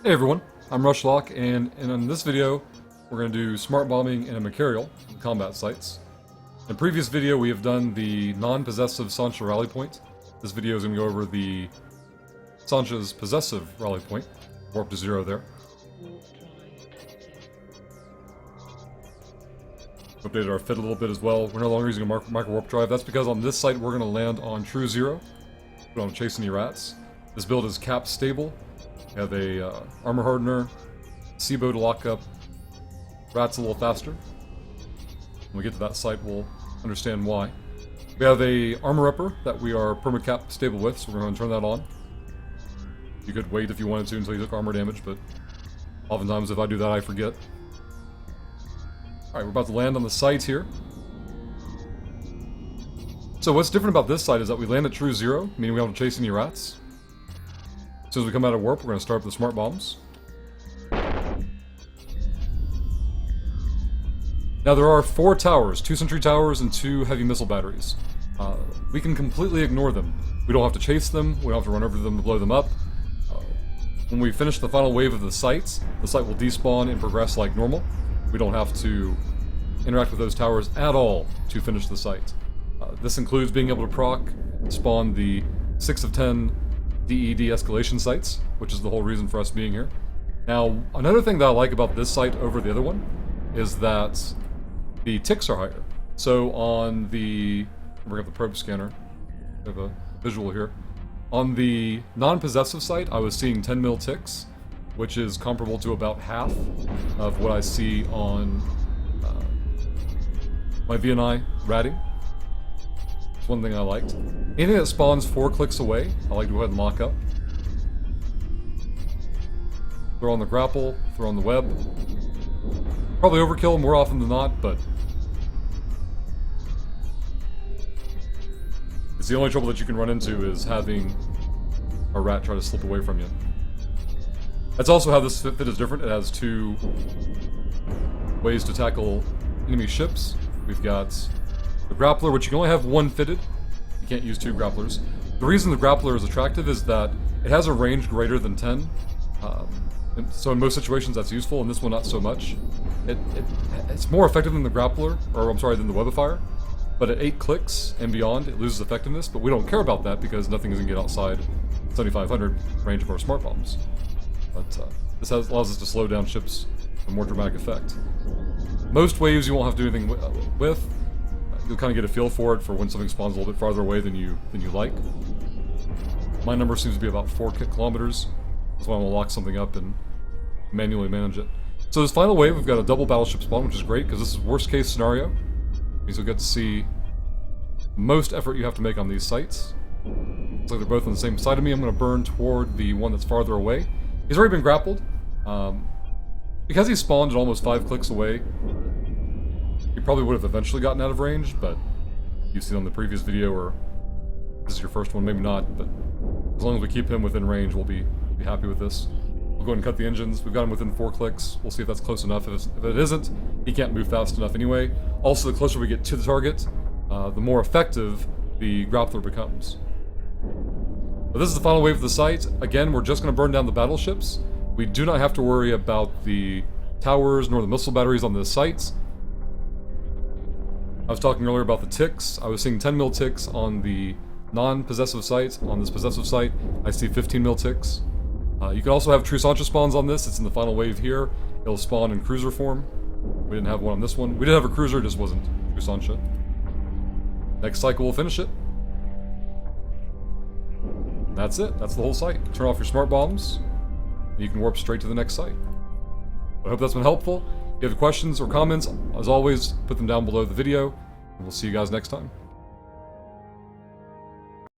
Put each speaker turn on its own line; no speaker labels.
Hey everyone, I'm Rushlock, and in this video, we're going to do smart bombing in a Machariel combat sites. In a previous video, we have done the non-possessive Sansha rally point. This video is going to go over the Sansha's possessive rally point, warp to 0 there. Updated our fit a little bit as well. We're no longer using a micro warp drive. That's because on this site, we're going to land on true 0. We don't chase any rats. This build is cap stable. We have a armor hardener, SIBO to lock up rats a little faster. When we get to that site, we'll understand why. We have a armor upper that we are perma-cap stable with, so we're going to turn that on. You could wait if you wanted to until you took armor damage, but oftentimes if I do that, I forget. Alright, we're about to land on the site here. So what's different about this site is that we land at true 0, meaning we don't have to chase any rats. As soon as we come out of warp, we're going to start up the smart bombs. Now there are 4 towers, 2 sentry towers and 2 heavy missile batteries. We can completely ignore them. We don't have to chase them, we don't have to run over them to blow them up. When we finish the final wave of the site will despawn and progress like normal. We don't have to interact with those towers at all to finish the site. This includes being able to proc, spawn the 6 of 10 DED escalation sites, which is the whole reason for us being here. Now, another thing that I like about this site over the other one is that the ticks are higher. So on the... I'll bring up the probe scanner. I have a visual here. On the non-possessive site, I was seeing 10 mil ticks, which is comparable to about half of what I see on my VNI ratting. It's one thing I liked. Anything that spawns 4 clicks away, I like to go ahead and lock up. Throw on the grapple, throw on the web. Probably overkill more often than not, but it's the only trouble that you can run into is having a rat try to slip away from you. That's also how this fit is different. It has 2 ways to tackle enemy ships. We've got the grappler, which you can only have 1 fitted. You can't use 2 grapplers. The reason the grappler is attractive is that it has a range greater than 10. And so in most situations that's useful, in this one not so much. It's more effective than the grappler, or I'm sorry, than the webifier. But at 8 clicks and beyond, it loses effectiveness, but we don't care about that because nothing is going to get outside 7500 range of our smart bombs. But this allows us to slow down ships for more dramatic effect. Most waves you won't have to do anything with. You'll kind of get a feel for it for when something spawns a little bit farther away than you like. My number seems to be about 4 kilometers. That's why I'm going to lock something up and manually manage it. So this final wave, we've got a double battleship spawn, which is great because this is worst case scenario. Means you'll get to see most effort you have to make on these sites. Looks like they're both on the same side of me. I'm going to burn toward the one that's farther away. He's already been grappled. Because he spawned at almost 5 clicks away, he probably would have eventually gotten out of range, but you've seen on the previous video, or this is your first one, maybe not, but as long as we keep him within range, we'll be happy with this. We'll go ahead and cut the engines. We've got him within 4 clicks. We'll see if that's close enough. If it isn't, he can't move fast enough anyway. Also, the closer we get to the target, the more effective the grappler becomes. But this is the final wave of the site. Again, we're just going to burn down the battleships. We do not have to worry about the towers nor the missile batteries on this site. I was talking earlier about the ticks. I was seeing 10 mil ticks on the non-possessive site. On this possessive site, I see 15 mil ticks. You can also have true Sansha spawns on this. It's in the final wave here. It'll spawn in cruiser form. We didn't have one on this one. We did have a cruiser, just wasn't true Sansha. Next cycle we'll finish it. That's it. That's the whole site. Turn off your smart bombs. You can warp straight to the next site. I hope that's been helpful. If you have questions or comments, as always, put them down below the video, and we'll see you guys next time.